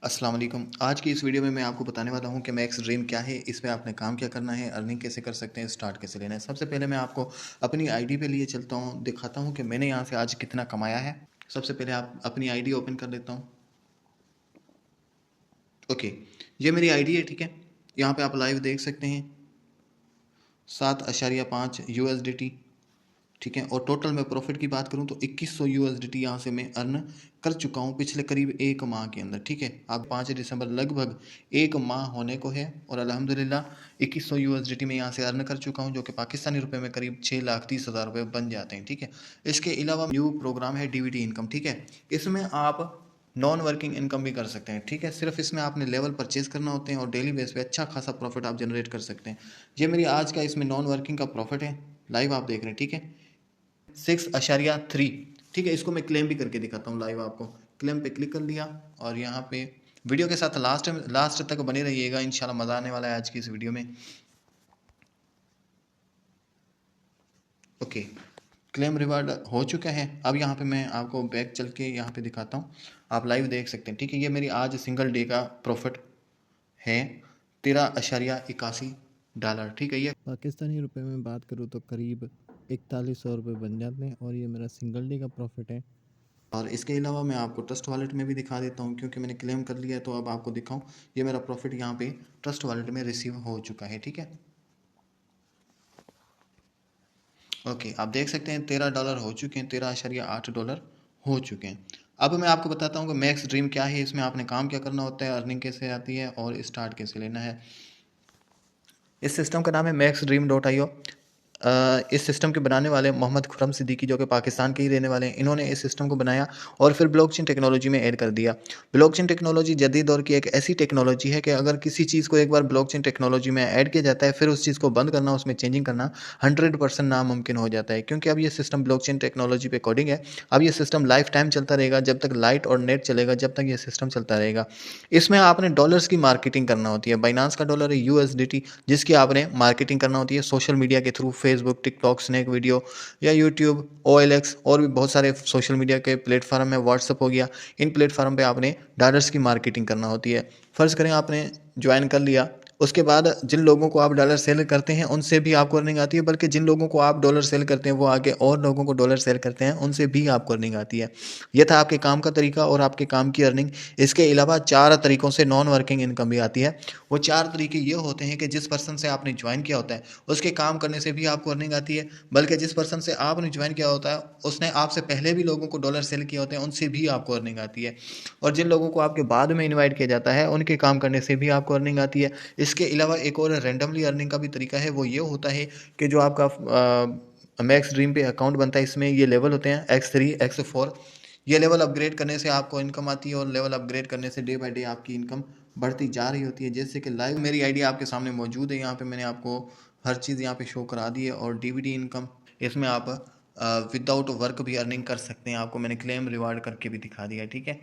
अस्सलाम वालेकुम। आज की इस वीडियो में मैं आपको बताने वाला हूँ कि मैक्स ड्रीम क्या है, इसमें आपने काम क्या करना है, अर्निंग कैसे कर सकते हैं, स्टार्ट कैसे लेना है। सबसे पहले मैं आपको अपनी आईडी पे लिए चलता हूँ, दिखाता हूँ कि मैंने यहाँ से आज कितना कमाया है। सबसे पहले आप अपनी आईडी ओपन कर लेता हूँ। ओके, ये मेरी आईडी है, ठीक है। यहाँ पे आप लाइव देख सकते हैं 7.5 USDT, ठीक है। और टोटल मैं प्रॉफिट की बात करूं तो 2100 USDT यहाँ से मैं अर्न कर चुका हूँ पिछले करीब एक माह के अंदर, ठीक है। अब 5 दिसंबर लगभग एक माह होने को है और अल्हम्दुलिल्लाह 2100 USDT में यहाँ से अर्न कर चुका हूँ, जो कि पाकिस्तानी रुपए में करीब 6,30,000 रुपये बन जाते हैं, ठीक है। इसके अलावा न्यू प्रोग्राम है डीवीडी इनकम, ठीक है। इसमें आप नॉन वर्किंग इनकम भी कर सकते हैं, ठीक है। सिर्फ इसमें आपने लेवल परचेज करना होते हैं और डेली बेस पे अच्छा खासा प्रॉफिट आप जनरेट कर सकते हैं। ये मेरी आज का इसमें नॉन वर्किंग का प्रॉफिट है, लाइव आप देख रहे हैं, ठीक है। 6.3, ठीक है। इसको मैं क्लेम भी करके दिखाता हूँ लाइव आपको। क्लेम पे क्लिक कर लिया और यहाँ पे वीडियो के साथ लास्ट तक बने रहिएगा, इंशाल्लाह मज़ा आने वाला है आज की इस वीडियो में। ओके, क्लेम रिवार्ड हो चुका है। अब यहाँ पे मैं आपको बैक चल के यहाँ पे दिखाता हूँ, आप लाइव देख सकते हैं, ठीक है। ये मेरी आज सिंगल डे का प्रॉफिट है 13.81 डॉलर, ठीक है। ये पाकिस्तानी रुपए में बात करूँ तो करीब 4100 रुपये बन जाते हैं और ये मेरा सिंगल डे का प्रॉफिट है। और इसके अलावा मैं आपको ट्रस्ट वॉलेट में भी दिखा देता हूँ, क्योंकि मैंने क्लेम कर लिया है तो अब आपको दिखाऊँ। ये मेरा प्रॉफिट यहाँ पे ट्रस्ट वॉलेट में रिसीव हो चुका है, ठीक है। ओके, आप देख सकते हैं $13 हो चुके हैं, $13.8 हो चुके हैं। अब मैं आपको बताता हूँ कि मैक्स ड्रीम क्या है, इसमें आपने काम क्या करना होता है, अर्निंग कैसे आती है और स्टार्ट कैसे लेना है। इस सिस्टम का नाम है maxdream.io। इस सिस्टम के बनाने वाले मोहम्मद खुरम सिद्दीकी, जो कि पाकिस्तान के ही रहने वाले हैं, इन्होंने इस सिस्टम को बनाया और फिर ब्लॉकचेन टेक्नोलॉजी में ऐड कर दिया। ब्लॉकचेन टेक्नोलॉजी जदीद दौर की एक ऐसी टेक्नोलॉजी है कि अगर किसी चीज़ को एक बार ब्लॉकचेन टेक्नोलॉजी में ऐड किया जाता है, फिर उस चीज़ को बंद करना, उसमें चेंजिंग करना 100% नामुमकिन हो जाता है, क्योंकि अब ये सिस्टम ब्लॉकचेन टेक्नोलॉजी पे कोडिंग है। अब ये सिस्टम लाइफ टाइम चलता रहेगा, जब तक लाइट और नेट चलेगा, जब तक ये सिस्टम चलता रहेगा। इसमें आपने डॉलर्स की मार्केटिंग करना होती है। बाइनांस का डॉलर है USDT, जिसकी आपने मार्केटिंग करना होती है सोशल मीडिया के through, Facebook, TikTok, snack video या यूट्यूब, OLX और भी बहुत सारे सोशल मीडिया के प्लेटफॉर्म है, व्हाट्सअप हो गया। इन प्लेटफॉर्म पे आपने डॉलर्स की मार्केटिंग करना होती है। फ़र्ज़ करें आपने ज्वाइन कर लिया, उसके बाद जिन लोगों को आप डॉलर सेल करते हैं उनसे भी आपको अर्निंग आती है, बल्कि जिन लोगों को आप डॉलर सेल करते हैं वो आगे और लोगों को डॉलर सेल करते हैं, उनसे भी आपको अर्निंग आती है। ये था आपके काम का तरीका और आपके काम की अर्निंग। इसके अलावा 4 तरीकों से नॉन वर्किंग इनकम भी आती है। वो 4 तरीके ये होते हैं कि जिस पर्सन से आपने ज्वाइन किया होता है उसके काम करने से भी आपको अर्निंग आती है, बल्कि जिस पर्सन से आपने ज्वाइन किया होता है उसने आपसे पहले भी लोगों को डॉलर सेल किए होते हैं, उनसे भी आपको अर्निंग आती है। और जिन लोगों को आपके बाद में इनवाइट किया जाता है उनके काम करने से भी आपको अर्निंग आती है। इसके अलावा एक और रैंडमली अर्निंग का भी तरीका है, वो ये होता है कि जो आपका मैक्स ड्रीम पे अकाउंट बनता है, इसमें ये लेवल होते हैं X3 X4। ये लेवल अपग्रेड करने से आपको इनकम आती है और लेवल अपग्रेड करने से डे बाय डे आपकी इनकम बढ़ती जा रही होती है। जैसे कि लाइव मेरी आईडी आपके सामने मौजूद है, यहाँ पे मैंने आपको हर चीज़ यहाँ पे शो करा दी है। और डीवीडी इनकम, इसमें आप विदाउट वर्क भी अर्निंग कर सकते हैं, आपको मैंने क्लेम रिवार्ड करके भी दिखा दिया है, ठीक है।